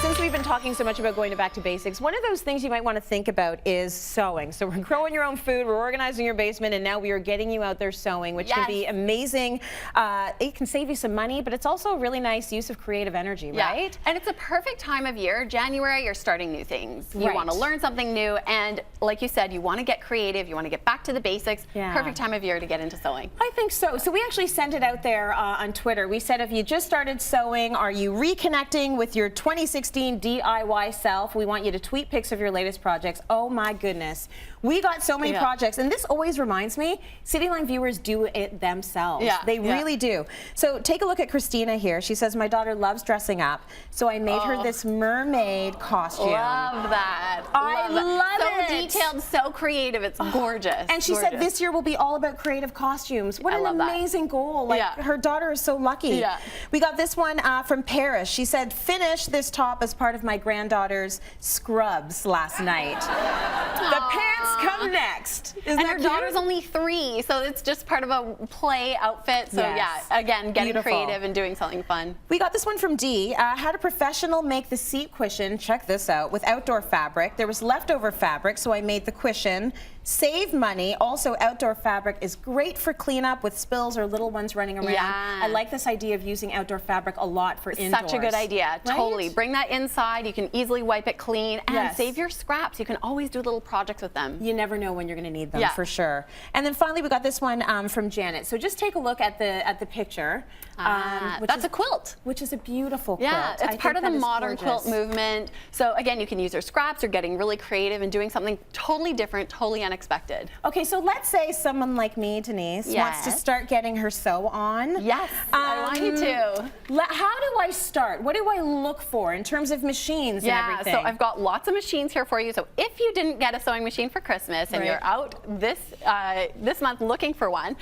Since we've been talking so much about going back to basics, one of those things you might want to think about is sewing. So we're growing your own food, we're organizing your basement, and now we are getting you out there sewing, which can be amazing. It can save you some money, but it's also a really nice use of creative energy, right? And it's a perfect time of year. January, you're starting new things. You want to learn something new, and like you said, you want to get creative, you want to get back to the basics. Perfect time of year to get into sewing. I think so. So we actually sent it out there on Twitter. We said, if you just started sewing, are you reconnecting with your 2016 DIY self? We want you to tweet pics of your latest projects. Oh my goodness. We got so many projects, and this always reminds me, Cityline viewers do it themselves. They really do. So take a look at Christina here. She says, my daughter loves dressing up, so I made her this mermaid costume. Love that. I love it. So detailed, so creative. It's gorgeous. And she said this year will be all about creative costumes. What an amazing goal. Like, her daughter is so lucky. We got this one from Paris. She said, finish this top as part of my granddaughter's scrubs last night. The pants come next. And her daughter's only 3, so it's just part of a play outfit. So yeah, again, getting creative and doing something fun. We got this one from Dee. Had a professional make the seat cushion, check this out, with outdoor fabric. There was leftover fabric, so I made the cushion. Save money. Also, outdoor fabric is great for cleanup with spills or little ones running around. I like this idea of using outdoor fabric a lot for indoors. Such a good idea. Totally. Bring that inside. You can easily wipe it clean and save your scraps. You can always do little projects with them. You never know when you're going to need them, for sure. And then finally, we got this one from Janet. So just take a look at the picture. That's a quilt. Which is a beautiful quilt. Yeah, it's part of the modern quilt movement. So again, you can use your scraps or getting really creative and doing something totally different, totally unexpected. Okay, so let's say someone like me, Denise, wants to start getting her sew on. Yes, I want you to. How do I start? What do I look for in terms of machines and everything? So I've got lots of machines here for you. So if you didn't get a sewing machine for Christmas and you're out this month looking for one,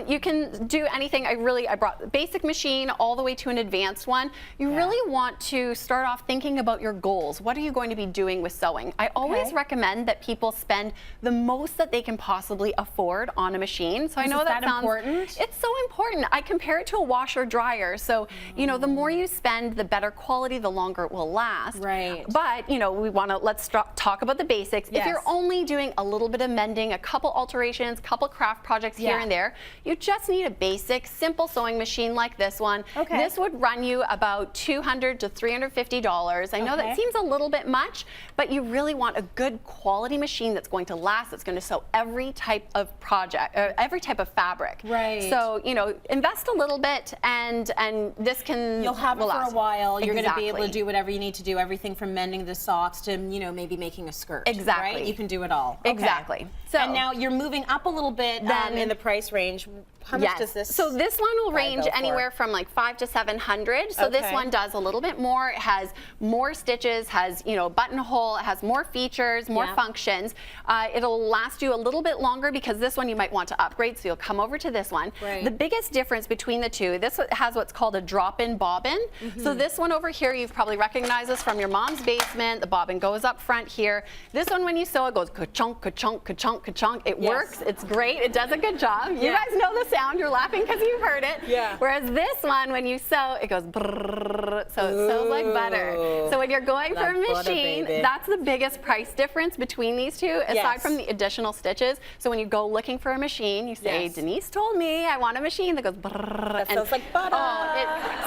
you can do anything. I brought a basic machine all the way to an advanced one. You really want to start off thinking about your goals. What are you going to be doing with sewing? I always recommend that people spend the most that they can possibly afford on a machine. So I know that sounds important. It's so important. I compare it to a washer dryer. So you know, the more you spend, the better quality, the longer it will last. But you know, we want to let's talk about the basics. If you're only doing a little bit of mending, a couple alterations, couple craft projects here and there, you just need a basic, simple sewing machine like this one. This would run you about $200 to $350. I know that seems a little bit much, but you really want a good quality machine that's going to last, that's going to sew every type of project, every type of fabric. So, you know, invest a little bit, and this can you'll have it for a while. You're going to be able to do whatever you need to do, everything from mending the socks to, you know, maybe making a skirt. Right? You can do it all. So, and now you're moving up a little bit in the price range. How much does this? So this one will range anywhere from like $500 to $700. So this one does a little bit more. It has more stitches, has, you know, buttonhole, it has more features, more functions. It'll last you a little bit longer because this one you might want to upgrade, so you'll come over to this one. The biggest difference between the two, this has what's called a drop-in bobbin. So this one over here, you've probably recognized this from your mom's basement. The bobbin goes up front here. This one, when you sew, it goes ka-chunk, ka-chunk, ka-chunk, ka-chunk. It works. It's great. It does a good job. You guys know the sound. You're laughing because you've heard it. Whereas this one, when you sew, it goes brrrr, so it sews like butter. So when you're going for a machine, that's the biggest price difference between these two, aside from the additional stitches. So when you go looking for a machine, you say, Denise told me I want a machine that goes brrrr. That feels like butter.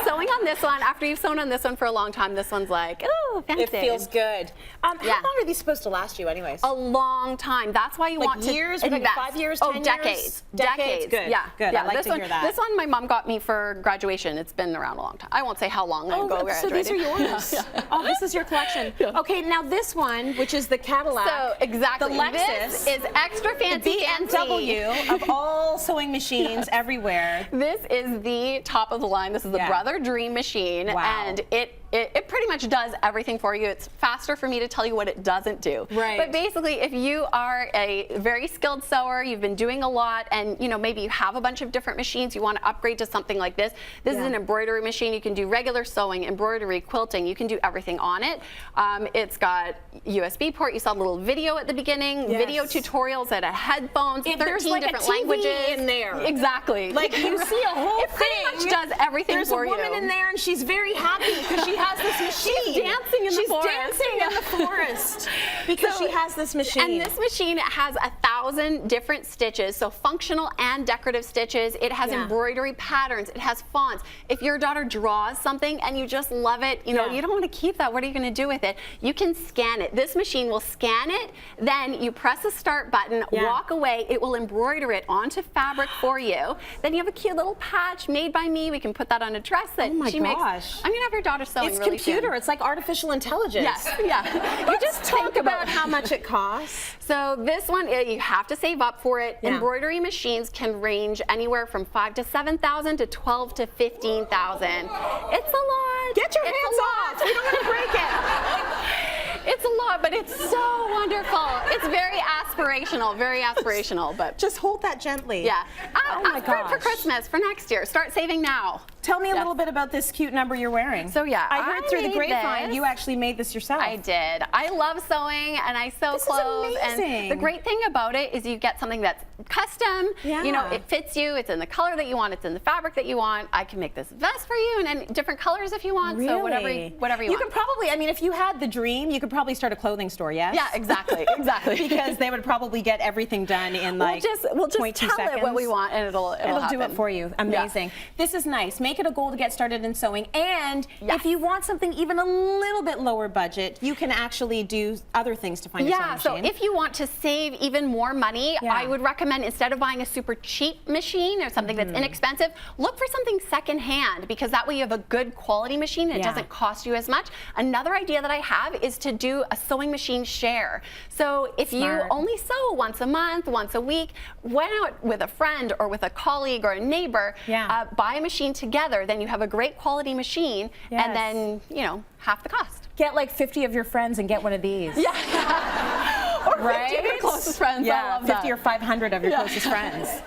Sewing on this one, after you've sewn on this one for a long time, this one's like, oh, fancy. It feels good. How long are these supposed to last you anyways? A long time. That's why you want to years, invest. 5 years, 10 decades. Decades. Good. Good. I like to hear that. This one my mom got me for graduation. It's been around a long time. I won't say how long ago I so graduated. these are yours. Oh, this is your collection. Okay, now this one, which is the Cadillac. So exactly. The Lexus this is extra fancy, the BMW of all sewing machines everywhere. This is the top of the line. This is the Brother Dream machine, and it pretty much does everything for you. It's faster for me to tell you what it doesn't do. But basically, if you are a very skilled sewer, you've been doing a lot, and you know, maybe you have a bunch of different machines, you want to upgrade to something like this. This is an embroidery machine. You can do regular sewing, embroidery, quilting. You can do everything on it. It's got USB port. You saw a little video at the beginning, video tutorials, that headphones, 13 like different a TV languages in there. Exactly. Like you see a whole thing. It pretty much does everything for you. There's a woman in there, and she's very happy because she she has this machine. She's dancing in the forest. She's dancing in the forest because she has this machine. And this machine has 1,000 different stitches, so functional and decorative stitches. It has embroidery patterns. It has fonts. If your daughter draws something and you just love it, you know, you don't want to keep that. What are you going to do with it? You can scan it. This machine will scan it. Then you press the start button, walk away. It will embroider it onto fabric for you. Then you have a cute little patch made by me. We can put that on a dress that she makes. I'm going to have your daughter sewing it's really computer. soon. It's like artificial intelligence. Yes, yeah. You just talk about how much it costs. So this one, you have to save up for it. Embroidery machines can range anywhere from 5,000 to 7,000 to 12,000 to 15,000. It's a lot. Get your hands off. We don't want to break it. It's a lot, but it's so wonderful. It's very aspirational, but just hold that gently. Yeah. Oh my gosh. For Christmas, for next year. Start saving now. Tell me a little bit about this cute number you're wearing. So yeah, I heard through the grapevine you actually made this yourself. I did. I love sewing and I sew clothes. This is amazing. And the great thing about it is you get something that's custom. You know, it fits you. It's in the color that you want. It's in the fabric that you want. I can make this vest for you and different colors if you want. Really? So whatever you want. You could probably, I mean, if you had the dream, you could probably start a clothing store, yes? Yeah, exactly. Because they would probably get everything done in like we'll just 0.2 tell seconds. it what we want and it'll do it for you. Amazing. This is nice. Make it a goal to get started in sewing. And if you want something even a little bit lower budget, you can actually do other things to find a sewing machine. So if you want to save even more money, I would recommend instead of buying a super cheap machine or something that's inexpensive, look for something secondhand because that way you have a good quality machine and it doesn't cost you as much. Another idea that I have is to do a sewing machine share. So if you only sew once a month, once a week, went out with a friend or with a colleague or a neighbor, buy a machine together, then you have a great quality machine and then, you know, half the cost. Get like 50 of your friends and get one of these. Yeah. Or 50 of your closest friends. Yeah, I love 50 that. or 500 of your closest friends.